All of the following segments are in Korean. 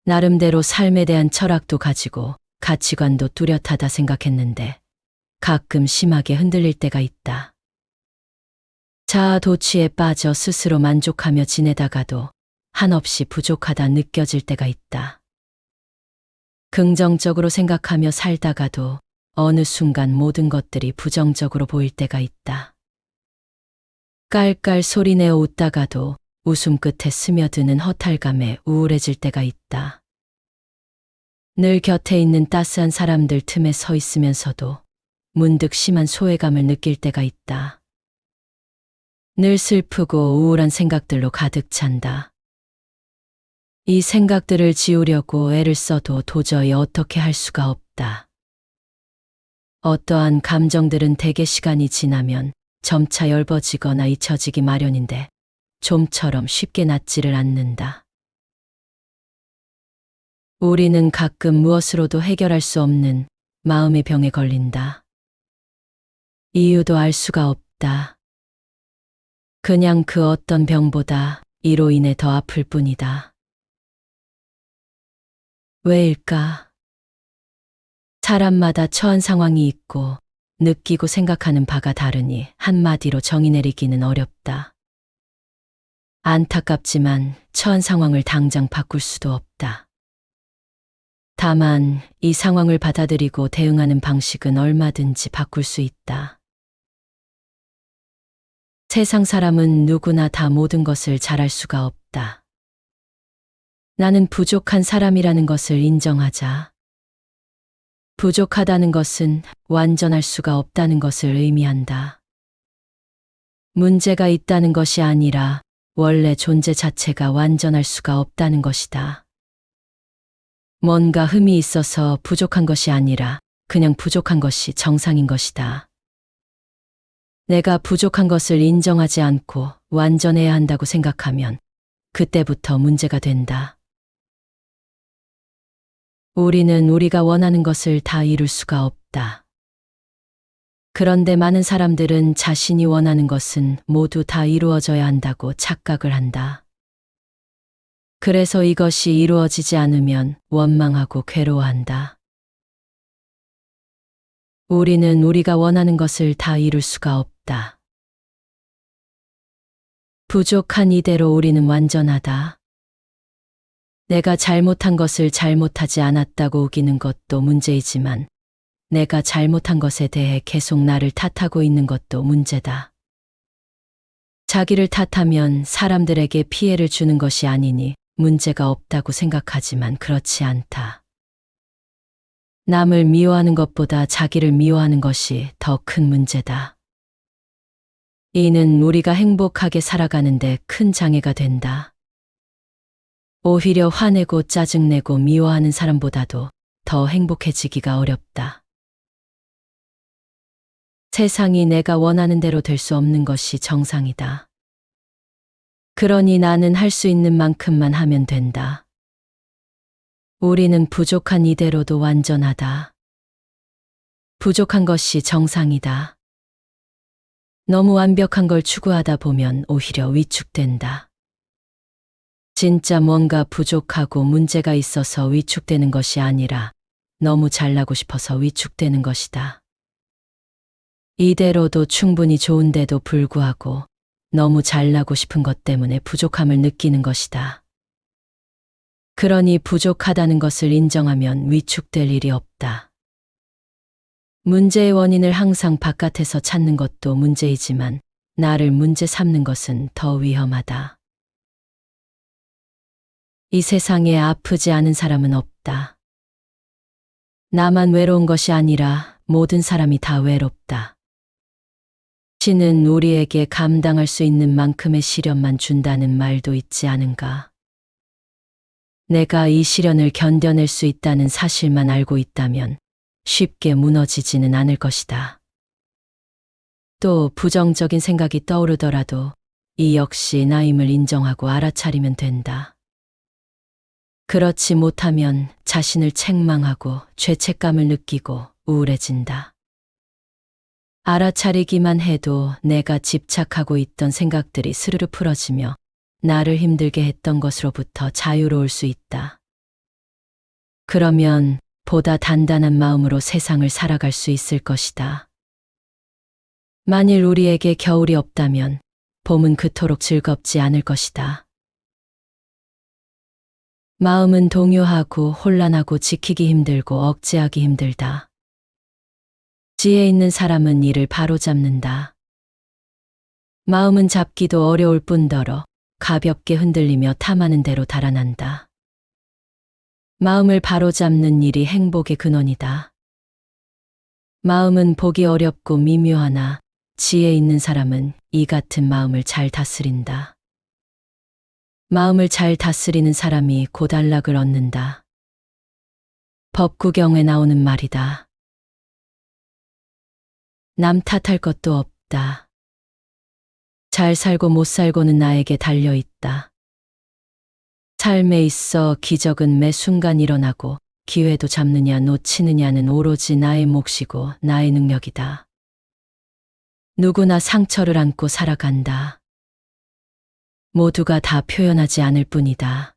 나름대로 삶에 대한 철학도 가지고 가치관도 뚜렷하다 생각했는데 가끔 심하게 흔들릴 때가 있다. 자아 도취에 빠져 스스로 만족하며 지내다가도 한없이 부족하다 느껴질 때가 있다. 긍정적으로 생각하며 살다가도 어느 순간 모든 것들이 부정적으로 보일 때가 있다. 깔깔 소리내어 웃다가도 웃음 끝에 스며드는 허탈감에 우울해질 때가 있다. 늘 곁에 있는 따스한 사람들 틈에 서 있으면서도 문득 심한 소외감을 느낄 때가 있다. 늘 슬프고 우울한 생각들로 가득 찬다. 이 생각들을 지우려고 애를 써도 도저히 어떻게 할 수가 없다. 어떠한 감정들은 대개 시간이 지나면 점차 엷어지거나 잊혀지기 마련인데 좀처럼 쉽게 낫지를 않는다. 우리는 가끔 무엇으로도 해결할 수 없는 마음의 병에 걸린다. 이유도 알 수가 없다. 그냥 그 어떤 병보다 이로 인해 더 아플 뿐이다. 왜일까? 사람마다 처한 상황이 있고 느끼고 생각하는 바가 다르니 한마디로 정의 내리기는 어렵다. 안타깝지만 처한 상황을 당장 바꿀 수도 없다. 다만 이 상황을 받아들이고 대응하는 방식은 얼마든지 바꿀 수 있다. 세상 사람은 누구나 다 모든 것을 잘할 수가 없다. 나는 부족한 사람이라는 것을 인정하자. 부족하다는 것은 완전할 수가 없다는 것을 의미한다. 문제가 있다는 것이 아니라 원래 존재 자체가 완전할 수가 없다는 것이다. 뭔가 흠이 있어서 부족한 것이 아니라 그냥 부족한 것이 정상인 것이다. 내가 부족한 것을 인정하지 않고 완전해야 한다고 생각하면 그때부터 문제가 된다. 우리는 우리가 원하는 것을 다 이룰 수가 없다. 그런데 많은 사람들은 자신이 원하는 것은 모두 다 이루어져야 한다고 착각을 한다. 그래서 이것이 이루어지지 않으면 원망하고 괴로워한다. 우리는 우리가 원하는 것을 다 이룰 수가 없다. 부족한 이대로 우리는 완전하다. 내가 잘못한 것을 잘못하지 않았다고 우기는 것도 문제이지만 내가 잘못한 것에 대해 계속 나를 탓하고 있는 것도 문제다. 자기를 탓하면 사람들에게 피해를 주는 것이 아니니 문제가 없다고 생각하지만 그렇지 않다. 남을 미워하는 것보다 자기를 미워하는 것이 더 큰 문제다. 이는 우리가 행복하게 살아가는데 큰 장애가 된다. 오히려 화내고 짜증내고 미워하는 사람보다도 더 행복해지기가 어렵다. 세상이 내가 원하는 대로 될 수 없는 것이 정상이다. 그러니 나는 할 수 있는 만큼만 하면 된다. 우리는 부족한 이대로도 완전하다. 부족한 것이 정상이다. 너무 완벽한 걸 추구하다 보면 오히려 위축된다. 진짜 뭔가 부족하고 문제가 있어서 위축되는 것이 아니라 너무 잘나고 싶어서 위축되는 것이다. 이대로도 충분히 좋은데도 불구하고 너무 잘나고 싶은 것 때문에 부족함을 느끼는 것이다. 그러니 부족하다는 것을 인정하면 위축될 일이 없다. 문제의 원인을 항상 바깥에서 찾는 것도 문제이지만 나를 문제 삼는 것은 더 위험하다. 이 세상에 아프지 않은 사람은 없다. 나만 외로운 것이 아니라 모든 사람이 다 외롭다. 신은 우리에게 감당할 수 있는 만큼의 시련만 준다는 말도 있지 않은가. 내가 이 시련을 견뎌낼 수 있다는 사실만 알고 있다면 쉽게 무너지지는 않을 것이다. 또 부정적인 생각이 떠오르더라도 이 역시 나임을 인정하고 알아차리면 된다. 그렇지 못하면 자신을 책망하고 죄책감을 느끼고 우울해진다. 알아차리기만 해도 내가 집착하고 있던 생각들이 스르르 풀어지며 나를 힘들게 했던 것으로부터 자유로울 수 있다. 그러면 보다 단단한 마음으로 세상을 살아갈 수 있을 것이다. 만일 우리에게 겨울이 없다면 봄은 그토록 즐겁지 않을 것이다. 마음은 동요하고 혼란하고 지키기 힘들고 억제하기 힘들다. 지혜 있는 사람은 이를 바로잡는다. 마음은 잡기도 어려울 뿐더러 가볍게 흔들리며 탐하는 대로 달아난다. 마음을 바로잡는 일이 행복의 근원이다. 마음은 보기 어렵고 미묘하나 지혜 있는 사람은 이 같은 마음을 잘 다스린다. 마음을 잘 다스리는 사람이 곧 안락을 얻는다. 법구경에 나오는 말이다. 남 탓할 것도 없다. 잘 살고 못 살고는 나에게 달려있다. 삶에 있어 기적은 매 순간 일어나고 기회도 잡느냐 놓치느냐는 오로지 나의 몫이고 나의 능력이다. 누구나 상처를 안고 살아간다. 모두가 다 표현하지 않을 뿐이다.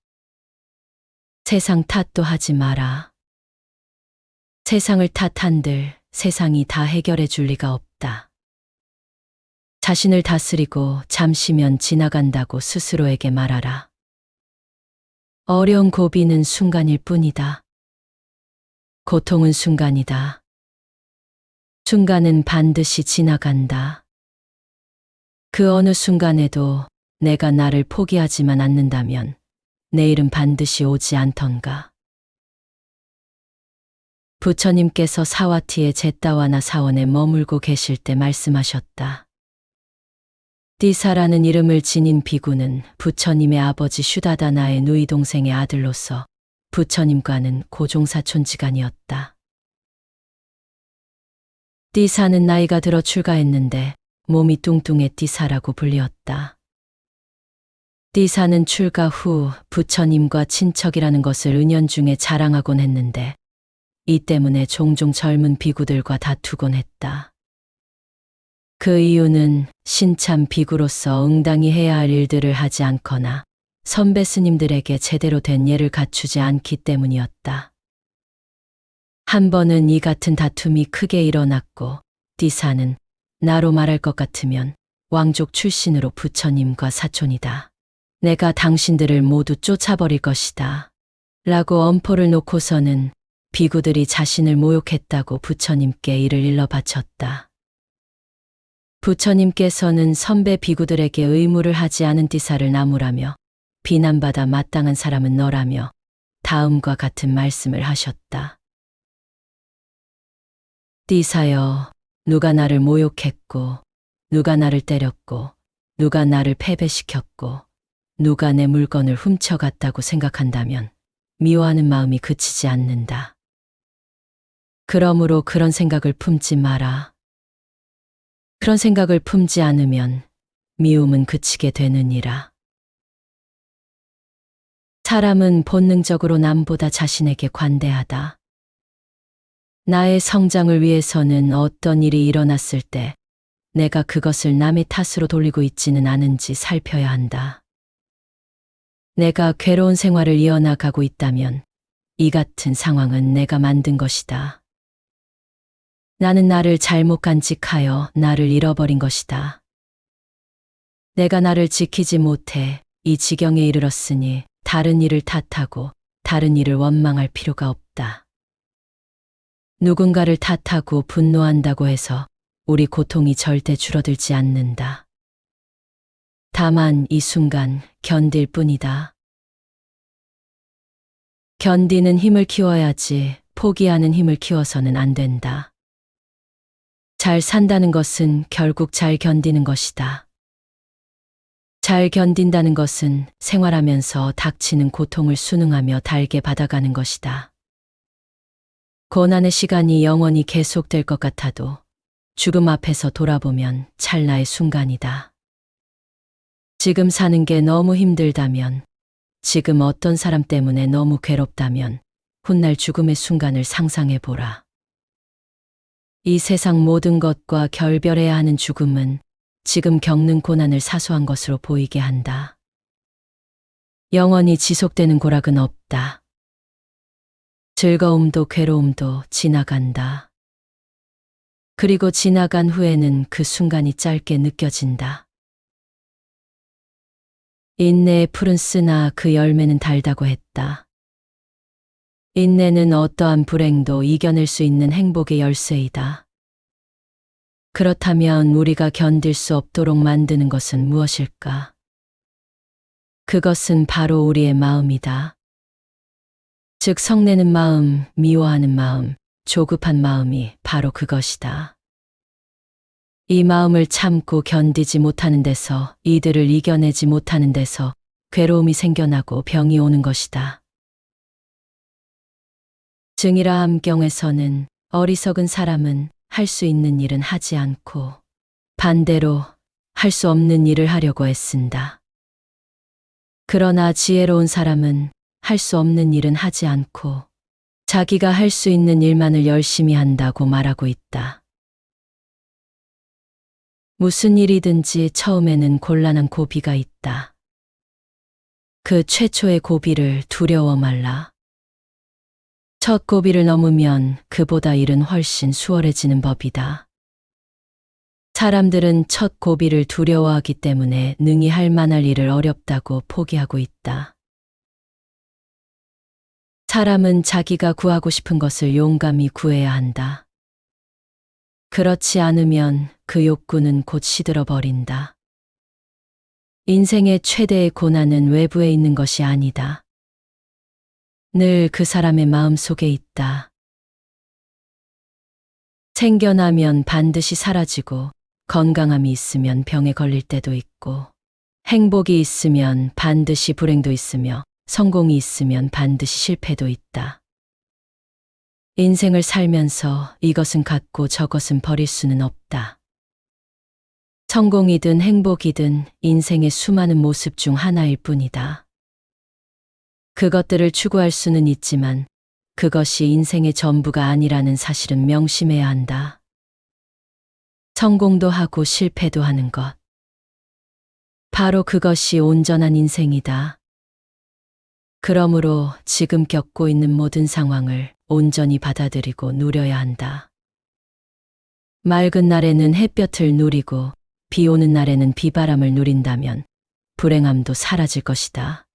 세상 탓도 하지 마라. 세상을 탓한들 세상이 다 해결해 줄 리가 없다. 자신을 다스리고 잠시면 지나간다고 스스로에게 말하라. 어려운 고비는 순간일 뿐이다. 고통은 순간이다. 순간은 반드시 지나간다. 그 어느 순간에도 내가 나를 포기하지만 않는다면 내일은 반드시 오지 않던가. 부처님께서 사와티의 제따와나 사원에 머물고 계실 때 말씀하셨다. 띠사라는 이름을 지닌 비구는 부처님의 아버지 슈다다나의 누이 동생의 아들로서 부처님과는 고종사촌지간이었다. 띠사는 나이가 들어 출가했는데 몸이 뚱뚱해 띠사라고 불리었다. 띠사는 출가 후 부처님과 친척이라는 것을 은연중에 자랑하곤 했는데 이 때문에 종종 젊은 비구들과 다투곤 했다. 그 이유는 신참 비구로서 응당히 해야 할 일들을 하지 않거나 선배 스님들에게 제대로 된 예를 갖추지 않기 때문이었다. 한 번은 이 같은 다툼이 크게 일어났고 띠사는 나로 말할 것 같으면 왕족 출신으로 부처님과 사촌이다. 내가 당신들을 모두 쫓아버릴 것이다. 라고 엄포를 놓고서는 비구들이 자신을 모욕했다고 부처님께 이를 일러 바쳤다. 부처님께서는 선배 비구들에게 의무를 하지 않은 띠사를 나무라며 비난받아 마땅한 사람은 너라며 다음과 같은 말씀을 하셨다. 띠사여, 누가 나를 모욕했고 누가 나를 때렸고 누가 나를 패배시켰고 누가 내 물건을 훔쳐갔다고 생각한다면 미워하는 마음이 그치지 않는다. 그러므로 그런 생각을 품지 마라. 그런 생각을 품지 않으면 미움은 그치게 되느니라. 사람은 본능적으로 남보다 자신에게 관대하다. 나의 성장을 위해서는 어떤 일이 일어났을 때 내가 그것을 남의 탓으로 돌리고 있지는 않은지 살펴야 한다. 내가 괴로운 생활을 이어나가고 있다면 이 같은 상황은 내가 만든 것이다. 나는 나를 잘못 간직하여 나를 잃어버린 것이다. 내가 나를 지키지 못해 이 지경에 이르렀으니 다른 이를 탓하고 다른 이를 원망할 필요가 없다. 누군가를 탓하고 분노한다고 해서 우리 고통이 절대 줄어들지 않는다. 다만 이 순간 견딜 뿐이다. 견디는 힘을 키워야지 포기하는 힘을 키워서는 안 된다. 잘 산다는 것은 결국 잘 견디는 것이다. 잘 견딘다는 것은 생활하면서 닥치는 고통을 순응하며 달게 받아가는 것이다. 고난의 시간이 영원히 계속될 것 같아도 죽음 앞에서 돌아보면 찰나의 순간이다. 지금 사는 게 너무 힘들다면, 지금 어떤 사람 때문에 너무 괴롭다면 훗날 죽음의 순간을 상상해 보라. 이 세상 모든 것과 결별해야 하는 죽음은 지금 겪는 고난을 사소한 것으로 보이게 한다. 영원히 지속되는 고락은 없다. 즐거움도 괴로움도 지나간다. 그리고 지나간 후에는 그 순간이 짧게 느껴진다. 인내의 풀은 쓰나 그 열매는 달다고 했다. 인내는 어떠한 불행도 이겨낼 수 있는 행복의 열쇠이다. 그렇다면 우리가 견딜 수 없도록 만드는 것은 무엇일까? 그것은 바로 우리의 마음이다. 즉 성내는 마음, 미워하는 마음, 조급한 마음이 바로 그것이다. 이 마음을 참고 견디지 못하는 데서, 이들을 이겨내지 못하는 데서 괴로움이 생겨나고 병이 오는 것이다. 증일아함경에서는 어리석은 사람은 할 수 있는 일은 하지 않고 반대로 할 수 없는 일을 하려고 애쓴다. 그러나 지혜로운 사람은 할 수 없는 일은 하지 않고 자기가 할 수 있는 일만을 열심히 한다고 말하고 있다. 무슨 일이든지 처음에는 곤란한 고비가 있다. 그 최초의 고비를 두려워 말라. 첫 고비를 넘으면 그보다 일은 훨씬 수월해지는 법이다. 사람들은 첫 고비를 두려워하기 때문에 능히 할 만할 일을 어렵다고 포기하고 있다. 사람은 자기가 구하고 싶은 것을 용감히 구해야 한다. 그렇지 않으면 그 욕구는 곧 시들어 버린다. 인생의 최대의 고난은 외부에 있는 것이 아니다. 늘 그 사람의 마음 속에 있다. 생겨나면 반드시 사라지고 건강함이 있으면 병에 걸릴 때도 있고 행복이 있으면 반드시 불행도 있으며 성공이 있으면 반드시 실패도 있다. 인생을 살면서 이것은 갖고 저것은 버릴 수는 없다. 성공이든 행복이든 인생의 수많은 모습 중 하나일 뿐이다. 그것들을 추구할 수는 있지만 그것이 인생의 전부가 아니라는 사실은 명심해야 한다. 성공도 하고 실패도 하는 것. 바로 그것이 온전한 인생이다. 그러므로 지금 겪고 있는 모든 상황을 온전히 받아들이고 누려야 한다. 맑은 날에는 햇볕을 누리고 비 오는 날에는 비바람을 누린다면 불행함도 사라질 것이다.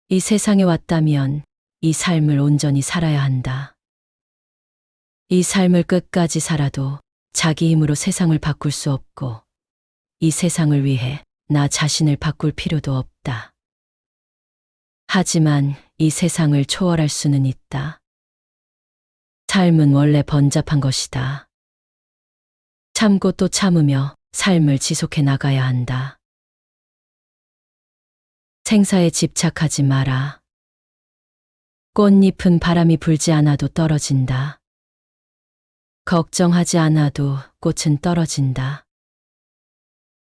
이 세상에 왔다면 이 삶을 온전히 살아야 한다. 이 삶을 끝까지 살아도 자기 힘으로 세상을 바꿀 수 없고 이 세상을 위해 나 자신을 바꿀 필요도 없다. 하지만 이 세상을 초월할 수는 있다. 삶은 원래 번잡한 것이다. 참고 또 참으며 삶을 지속해 나가야 한다. 생사에 집착하지 마라. 꽃잎은 바람이 불지 않아도 떨어진다. 걱정하지 않아도 꽃은 떨어진다.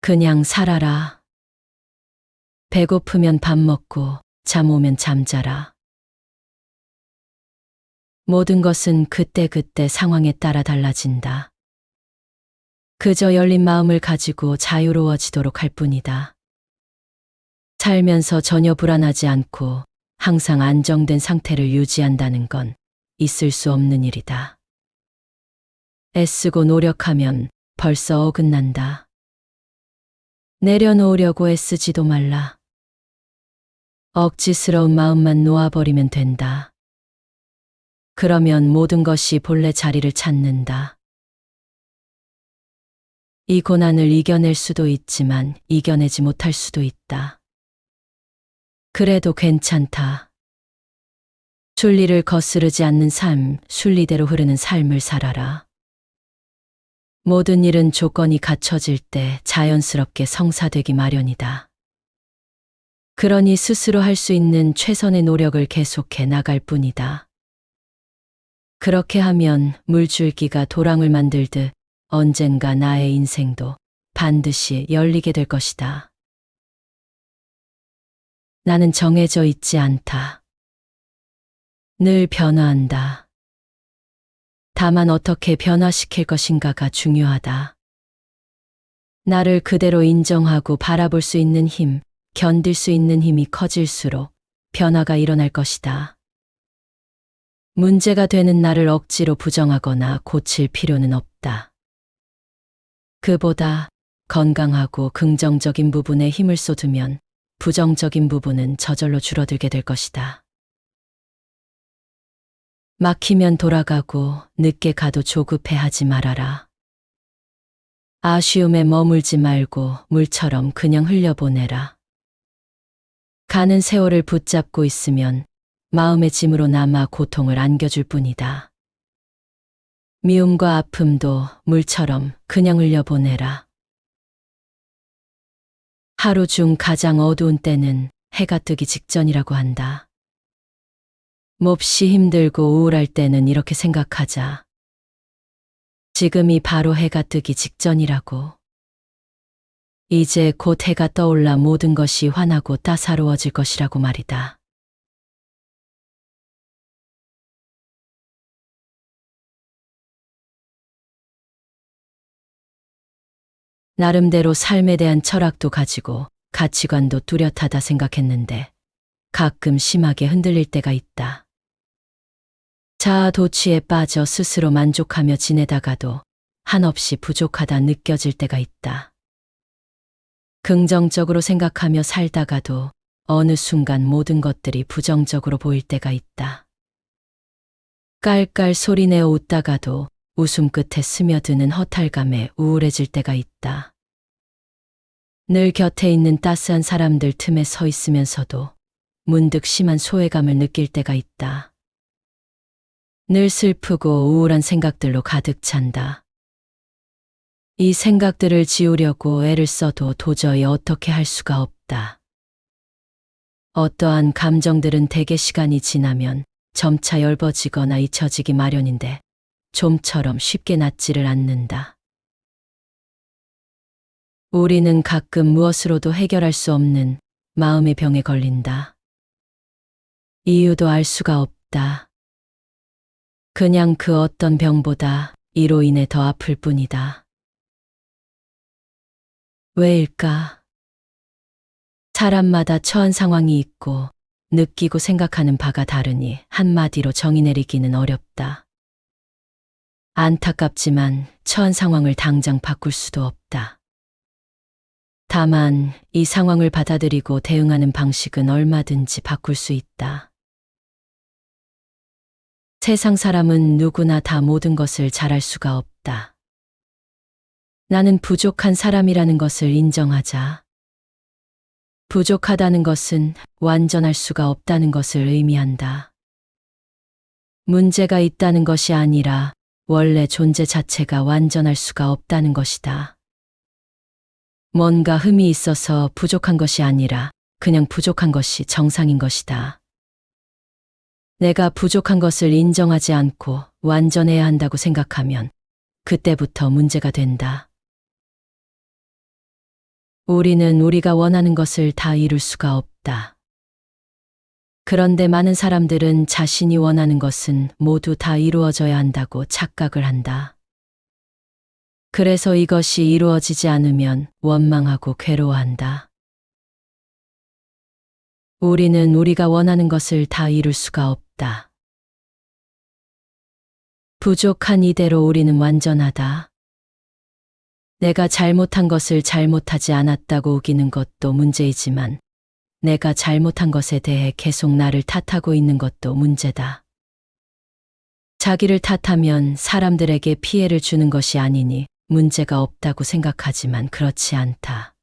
그냥 살아라. 배고프면 밥 먹고 잠 오면 잠자라. 모든 것은 그때그때 상황에 따라 달라진다. 그저 열린 마음을 가지고 자유로워지도록 할 뿐이다. 살면서 전혀 불안하지 않고 항상 안정된 상태를 유지한다는 건 있을 수 없는 일이다. 애쓰고 노력하면 벌써 어긋난다. 내려놓으려고 애쓰지도 말라. 억지스러운 마음만 놓아버리면 된다. 그러면 모든 것이 본래 자리를 찾는다. 이 고난을 이겨낼 수도 있지만 이겨내지 못할 수도 있다. 그래도 괜찮다. 순리를 거스르지 않는 삶, 순리대로 흐르는 삶을 살아라. 모든 일은 조건이 갖춰질 때 자연스럽게 성사되기 마련이다. 그러니 스스로 할 수 있는 최선의 노력을 계속해 나갈 뿐이다. 그렇게 하면 물줄기가 도랑을 만들듯 언젠가 나의 인생도 반드시 열리게 될 것이다. 나는 정해져 있지 않다. 늘 변화한다. 다만 어떻게 변화시킬 것인가가 중요하다. 나를 그대로 인정하고 바라볼 수 있는 힘, 견딜 수 있는 힘이 커질수록 변화가 일어날 것이다. 문제가 되는 나를 억지로 부정하거나 고칠 필요는 없다. 그보다 건강하고 긍정적인 부분에 힘을 쏟으면 부정적인 부분은 저절로 줄어들게 될 것이다. 막히면 돌아가고 늦게 가도 조급해하지 말아라. 아쉬움에 머물지 말고 물처럼 그냥 흘려보내라. 가는 세월을 붙잡고 있으면 마음의 짐으로 남아 고통을 안겨줄 뿐이다. 미움과 아픔도 물처럼 그냥 흘려보내라. 하루 중 가장 어두운 때는 해가 뜨기 직전이라고 한다. 몹시 힘들고 우울할 때는 이렇게 생각하자. 지금이 바로 해가 뜨기 직전이라고. 이제 곧 해가 떠올라 모든 것이 환하고 따사로워질 것이라고 말이다. 나름대로 삶에 대한 철학도 가지고 가치관도 뚜렷하다 생각했는데 가끔 심하게 흔들릴 때가 있다. 자아 도취에 빠져 스스로 만족하며 지내다가도 한없이 부족하다 느껴질 때가 있다. 긍정적으로 생각하며 살다가도 어느 순간 모든 것들이 부정적으로 보일 때가 있다. 깔깔 소리내어 웃다가도 웃음 끝에 스며드는 허탈감에 우울해질 때가 있다. 늘 곁에 있는 따스한 사람들 틈에 서 있으면서도 문득 심한 소외감을 느낄 때가 있다. 늘 슬프고 우울한 생각들로 가득 찬다. 이 생각들을 지우려고 애를 써도 도저히 어떻게 할 수가 없다. 어떠한 감정들은 대개 시간이 지나면 점차 엷어지거나 잊혀지기 마련인데 좀처럼 쉽게 낫지를 않는다. 우리는 가끔 무엇으로도 해결할 수 없는 마음의 병에 걸린다. 이유도 알 수가 없다. 그냥 그 어떤 병보다 이로 인해 더 아플 뿐이다. 왜일까? 사람마다 처한 상황이 있고 느끼고 생각하는 바가 다르니 한마디로 정의 내리기는 어렵다. 안타깝지만 처한 상황을 당장 바꿀 수도 없다. 다만 이 상황을 받아들이고 대응하는 방식은 얼마든지 바꿀 수 있다. 세상 사람은 누구나 다 모든 것을 잘할 수가 없다. 나는 부족한 사람이라는 것을 인정하자. 부족하다는 것은 완전할 수가 없다는 것을 의미한다. 문제가 있다는 것이 아니라 원래 존재 자체가 완전할 수가 없다는 것이다. 뭔가 흠이 있어서 부족한 것이 아니라 그냥 부족한 것이 정상인 것이다. 내가 부족한 것을 인정하지 않고 완전해야 한다고 생각하면 그때부터 문제가 된다. 우리는 우리가 원하는 것을 다 이룰 수가 없다. 그런데 많은 사람들은 자신이 원하는 것은 모두 다 이루어져야 한다고 착각을 한다. 그래서 이것이 이루어지지 않으면 원망하고 괴로워한다. 우리는 우리가 원하는 것을 다 이룰 수가 없다. 부족한 이대로 우리는 완전하다. 내가 잘못한 것을 잘못하지 않았다고 우기는 것도 문제이지만 내가 잘못한 것에 대해 계속 나를 탓하고 있는 것도 문제다. 자기를 탓하면 사람들에게 피해를 주는 것이 아니니 문제가 없다고 생각하지만 그렇지 않다.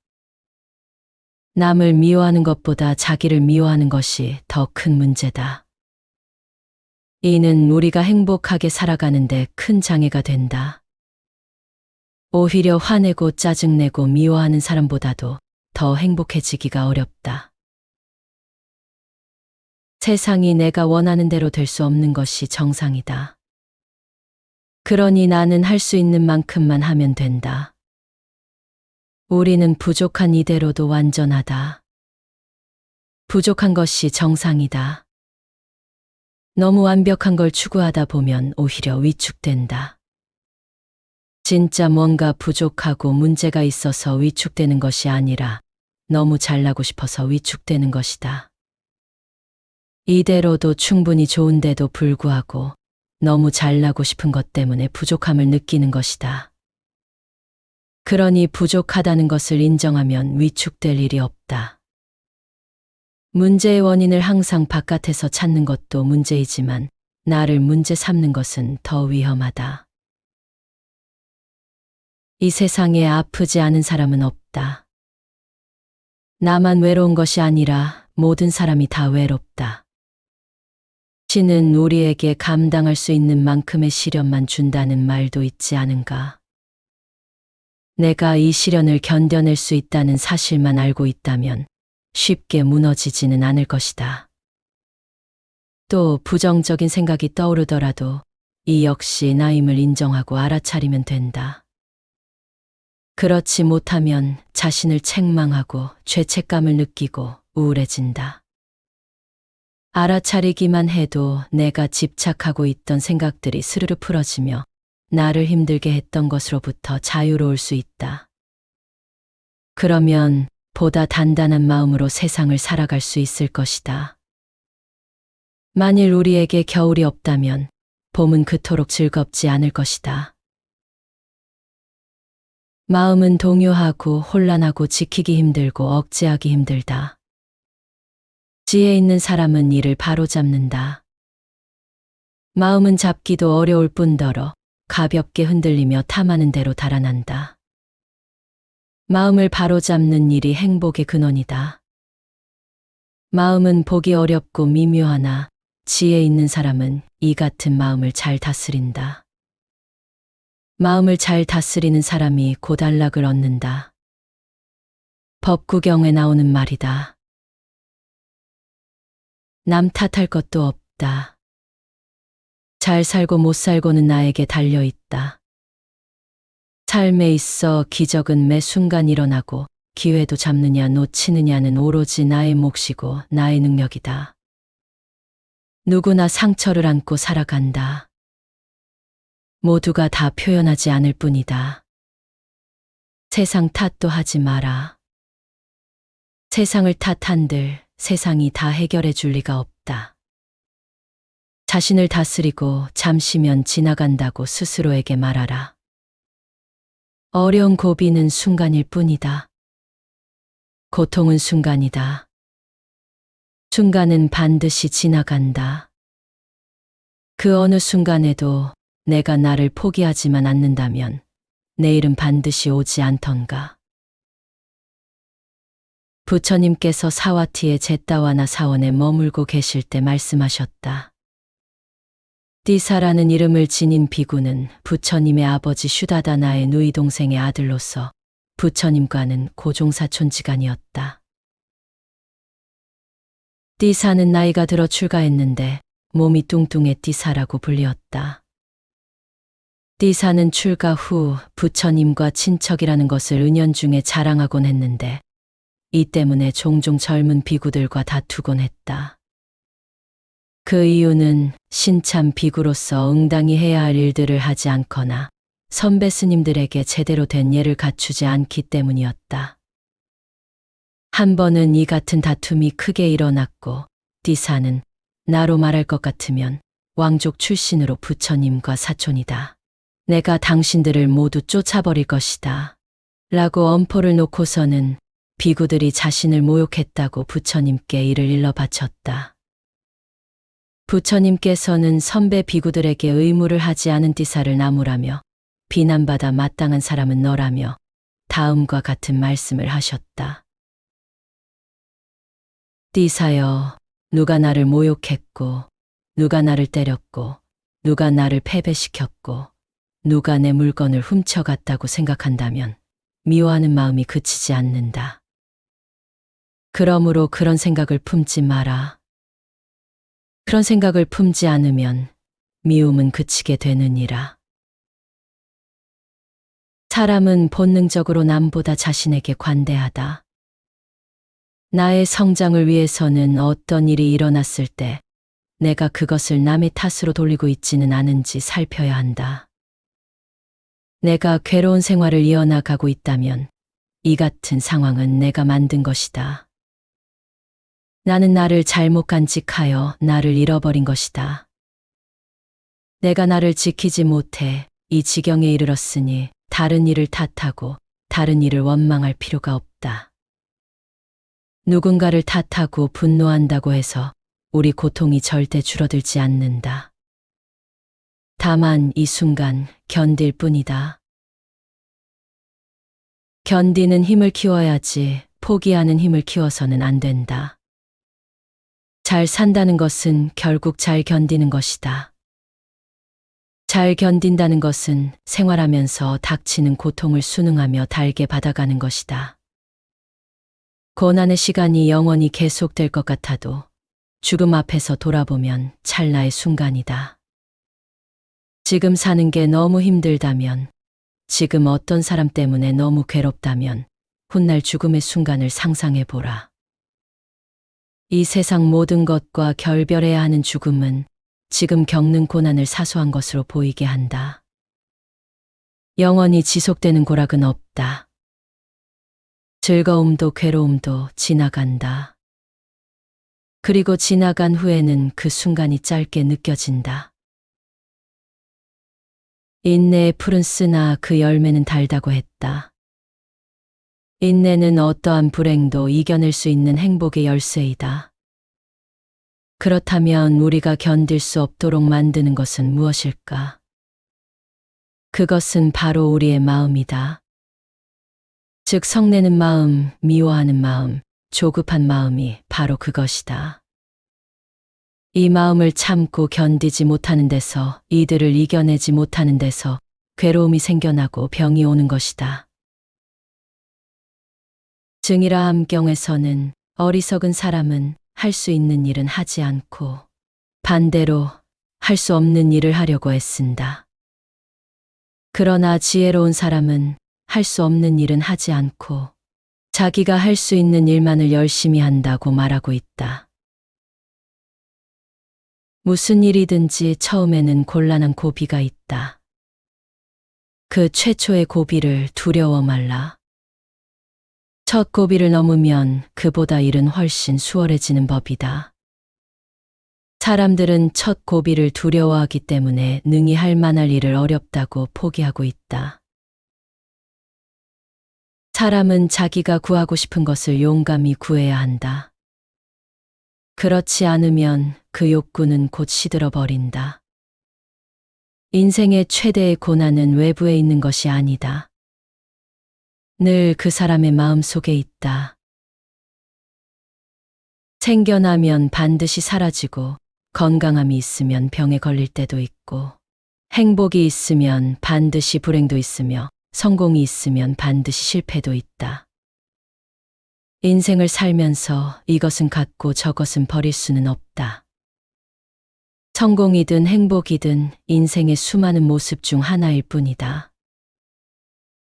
남을 미워하는 것보다 자기를 미워하는 것이 더 큰 문제다. 이는 우리가 행복하게 살아가는데 큰 장애가 된다. 오히려 화내고 짜증내고 미워하는 사람보다도 더 행복해지기가 어렵다. 세상이 내가 원하는 대로 될 수 없는 것이 정상이다. 그러니 나는 할 수 있는 만큼만 하면 된다. 우리는 부족한 이대로도 완전하다. 부족한 것이 정상이다. 너무 완벽한 걸 추구하다 보면 오히려 위축된다. 진짜 뭔가 부족하고 문제가 있어서 위축되는 것이 아니라 너무 잘나고 싶어서 위축되는 것이다. 이대로도 충분히 좋은데도 불구하고 너무 잘나고 싶은 것 때문에 부족함을 느끼는 것이다. 그러니 부족하다는 것을 인정하면 위축될 일이 없다. 문제의 원인을 항상 바깥에서 찾는 것도 문제이지만 나를 문제 삼는 것은 더 위험하다. 이 세상에 아프지 않은 사람은 없다. 나만 외로운 것이 아니라 모든 사람이 다 외롭다. 신은 우리에게 감당할 수 있는 만큼의 시련만 준다는 말도 있지 않은가. 내가 이 시련을 견뎌낼 수 있다는 사실만 알고 있다면 쉽게 무너지지는 않을 것이다. 또 부정적인 생각이 떠오르더라도 이 역시 나임을 인정하고 알아차리면 된다. 그렇지 못하면 자신을 책망하고 죄책감을 느끼고 우울해진다. 알아차리기만 해도 내가 집착하고 있던 생각들이 스르르 풀어지며 나를 힘들게 했던 것으로부터 자유로울 수 있다. 그러면 보다 단단한 마음으로 세상을 살아갈 수 있을 것이다. 만일 우리에게 겨울이 없다면 봄은 그토록 즐겁지 않을 것이다. 마음은 동요하고 혼란하고 지키기 힘들고 억제하기 힘들다. 지혜 있는 사람은 이를 바로잡는다. 마음은 잡기도 어려울 뿐더러 가볍게 흔들리며 탐하는 대로 달아난다. 마음을 바로잡는 일이 행복의 근원이다. 마음은 보기 어렵고 미묘하나 지혜 있는 사람은 이 같은 마음을 잘 다스린다. 마음을 잘 다스리는 사람이 곧 안락을 얻는다. 법구경에 나오는 말이다. 남 탓할 것도 없다. 잘 살고 못 살고는 나에게 달려있다. 삶에 있어 기적은 매 순간 일어나고 기회도 잡느냐 놓치느냐는 오로지 나의 몫이고 나의 능력이다. 누구나 상처를 안고 살아간다. 모두가 다 표현하지 않을 뿐이다. 세상 탓도 하지 마라. 세상을 탓한들 세상이 다 해결해 줄 리가 없다. 자신을 다스리고 잠시면 지나간다고 스스로에게 말하라. 어려운 고비는 순간일 뿐이다. 고통은 순간이다. 순간은 반드시 지나간다. 그 어느 순간에도 내가 나를 포기하지만 않는다면 내일은 반드시 오지 않던가. 부처님께서 사와티의 제따와나 사원에 머물고 계실 때 말씀하셨다. 띠사라는 이름을 지닌 비구는 부처님의 아버지 슈다다나의 누이 동생의 아들로서 부처님과는 고종사촌지간이었다. 띠사는 나이가 들어 출가했는데 몸이 뚱뚱해 띠사라고 불리었다. 띠사는 출가 후 부처님과 친척이라는 것을 은연중에 자랑하곤 했는데 이 때문에 종종 젊은 비구들과 다투곤 했다. 그 이유는 신참 비구로서 응당히 해야 할 일들을 하지 않거나 선배 스님들에게 제대로 된 예를 갖추지 않기 때문이었다. 한 번은 이 같은 다툼이 크게 일어났고 띠사는 나로 말할 것 같으면 왕족 출신으로 부처님과 사촌이다. 내가 당신들을 모두 쫓아버릴 것이다. 라고 엄포를 놓고서는 비구들이 자신을 모욕했다고 부처님께 이를 일러 바쳤다. 부처님께서는 선배 비구들에게 의무를 하지 않은 띠사를 나무라며 비난받아 마땅한 사람은 너라며 다음과 같은 말씀을 하셨다. 띠사여, 누가 나를 모욕했고, 누가 나를 때렸고, 누가 나를 패배시켰고, 누가 내 물건을 훔쳐갔다고 생각한다면 미워하는 마음이 그치지 않는다. 그러므로 그런 생각을 품지 마라. 그런 생각을 품지 않으면 미움은 그치게 되느니라. 사람은 본능적으로 남보다 자신에게 관대하다. 나의 성장을 위해서는 어떤 일이 일어났을 때 내가 그것을 남의 탓으로 돌리고 있지는 않은지 살펴야 한다. 내가 괴로운 생활을 이어나가고 있다면 이 같은 상황은 내가 만든 것이다. 나는 나를 잘못 간직하여 나를 잃어버린 것이다. 내가 나를 지키지 못해 이 지경에 이르렀으니 다른 이를 탓하고 다른 이를 원망할 필요가 없다. 누군가를 탓하고 분노한다고 해서 우리 고통이 절대 줄어들지 않는다. 다만 이 순간 견딜 뿐이다. 견디는 힘을 키워야지 포기하는 힘을 키워서는 안 된다. 잘 산다는 것은 결국 잘 견디는 것이다. 잘 견딘다는 것은 생활하면서 닥치는 고통을 순응하며 달게 받아가는 것이다. 고난의 시간이 영원히 계속될 것 같아도 죽음 앞에서 돌아보면 찰나의 순간이다. 지금 사는 게 너무 힘들다면, 지금 어떤 사람 때문에 너무 괴롭다면 훗날 죽음의 순간을 상상해 보라. 이 세상 모든 것과 결별해야 하는 죽음은 지금 겪는 고난을 사소한 것으로 보이게 한다. 영원히 지속되는 고락은 없다. 즐거움도 괴로움도 지나간다. 그리고 지나간 후에는 그 순간이 짧게 느껴진다. 인내의 풀은 쓰나 그 열매는 달다고 했다. 인내는 어떠한 불행도 이겨낼 수 있는 행복의 열쇠이다. 그렇다면 우리가 견딜 수 없도록 만드는 것은 무엇일까? 그것은 바로 우리의 마음이다. 즉 성내는 마음, 미워하는 마음, 조급한 마음이 바로 그것이다. 이 마음을 참고 견디지 못하는 데서, 이들을 이겨내지 못하는 데서 괴로움이 생겨나고 병이 오는 것이다. 증일아함경에서는 어리석은 사람은 할 수 있는 일은 하지 않고 반대로 할 수 없는 일을 하려고 애쓴다. 그러나 지혜로운 사람은 할 수 없는 일은 하지 않고 자기가 할 수 있는 일만을 열심히 한다고 말하고 있다. 무슨 일이든지 처음에는 곤란한 고비가 있다. 그 최초의 고비를 두려워 말라. 첫 고비를 넘으면 그보다 일은 훨씬 수월해지는 법이다. 사람들은 첫 고비를 두려워하기 때문에 능히 할 만할 일을 어렵다고 포기하고 있다. 사람은 자기가 구하고 싶은 것을 용감히 구해야 한다. 그렇지 않으면 그 욕구는 곧 시들어 버린다. 인생의 최대의 고난은 외부에 있는 것이 아니다. 늘 그 사람의 마음 속에 있다. 생겨나면 반드시 사라지고 건강함이 있으면 병에 걸릴 때도 있고 행복이 있으면 반드시 불행도 있으며 성공이 있으면 반드시 실패도 있다. 인생을 살면서 이것은 갖고 저것은 버릴 수는 없다. 성공이든 행복이든 인생의 수많은 모습 중 하나일 뿐이다.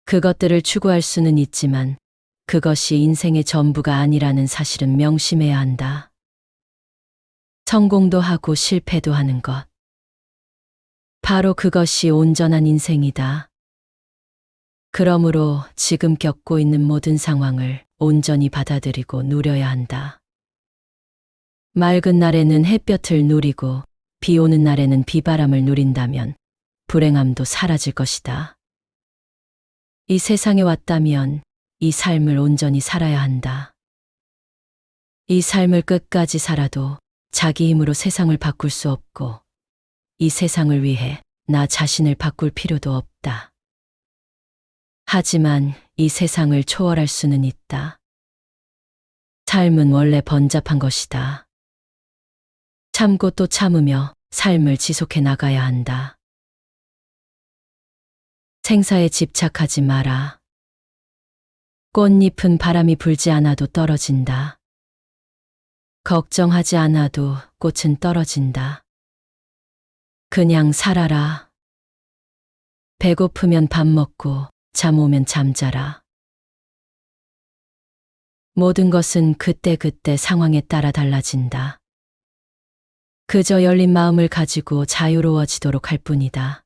그것들을 추구할 수는 있지만 그것이 인생의 전부가 아니라는 사실은 명심해야 한다. 성공도 하고 실패도 하는 것. 바로 그것이 온전한 인생이다. 그러므로 지금 겪고 있는 모든 상황을 온전히 받아들이고 누려야 한다. 맑은 날에는 햇볕을 누리고 비 오는 날에는 비바람을 누린다면 불행함도 사라질 것이다. 이 세상에 왔다면 이 삶을 온전히 살아야 한다. 이 삶을 끝까지 살아도 자기 힘으로 세상을 바꿀 수 없고 이 세상을 위해 나 자신을 바꿀 필요도 없다. 하지만 이 세상을 초월할 수는 있다. 삶은 원래 번잡한 것이다. 참고 또 참으며 삶을 지속해 나가야 한다. 생사에 집착하지 마라. 꽃잎은 바람이 불지 않아도 떨어진다. 걱정하지 않아도 꽃은 떨어진다. 그냥 살아라. 배고프면 밥 먹고 잠 오면 잠자라. 모든 것은 그때그때 상황에 따라 달라진다. 그저 열린 마음을 가지고 자유로워지도록 할 뿐이다.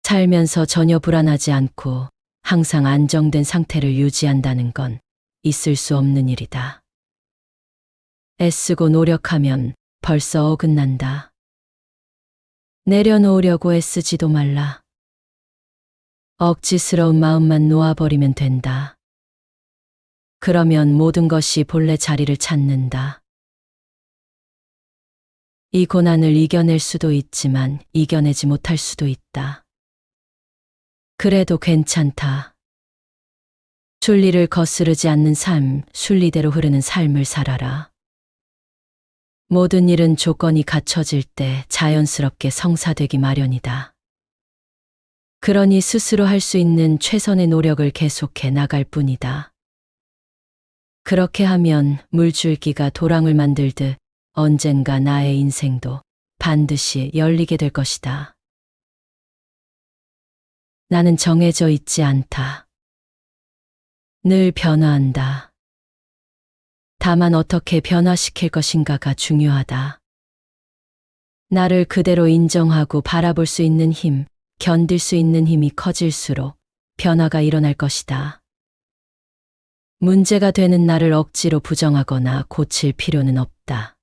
살면서 전혀 불안하지 않고 항상 안정된 상태를 유지한다는 건 있을 수 없는 일이다. 애쓰고 노력하면 벌써 어긋난다. 내려놓으려고 애쓰지도 말라. 억지스러운 마음만 놓아버리면 된다. 그러면 모든 것이 본래 자리를 찾는다. 이 고난을 이겨낼 수도 있지만 이겨내지 못할 수도 있다. 그래도 괜찮다. 순리를 거스르지 않는 삶, 순리대로 흐르는 삶을 살아라. 모든 일은 조건이 갖춰질 때 자연스럽게 성사되기 마련이다. 그러니 스스로 할 수 있는 최선의 노력을 계속해 나갈 뿐이다. 그렇게 하면 물줄기가 도랑을 만들듯 언젠가 나의 인생도 반드시 열리게 될 것이다. 나는 정해져 있지 않다. 늘 변화한다. 다만 어떻게 변화시킬 것인가가 중요하다. 나를 그대로 인정하고 바라볼 수 있는 힘, 견딜 수 있는 힘이 커질수록 변화가 일어날 것이다. 문제가 되는 나를 억지로 부정하거나 고칠 필요는 없다.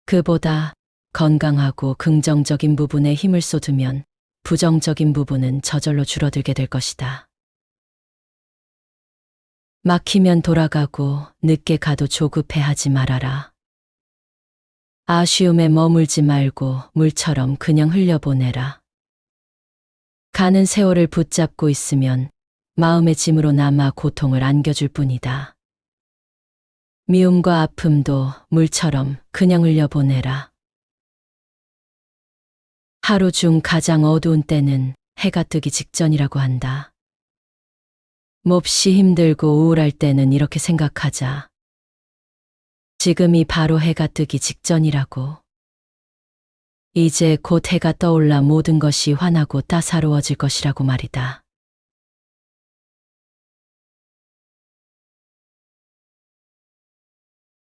그보다 건강하고 긍정적인 부분에 힘을 쏟으면 부정적인 부분은 저절로 줄어들게 될 것이다. 막히면 돌아가고 늦게 가도 조급해하지 말아라. 아쉬움에 머물지 말고 물처럼 그냥 흘려보내라. 가는 세월을 붙잡고 있으면 마음의 짐으로 남아 고통을 안겨줄 뿐이다. 미움과 아픔도 물처럼 그냥 흘려보내라. 하루 중 가장 어두운 때는 해가 뜨기 직전이라고 한다. 몹시 힘들고 우울할 때는 이렇게 생각하자. 지금이 바로 해가 뜨기 직전이라고. 이제 곧 해가 떠올라 모든 것이 환하고 따사로워질 것이라고 말이다.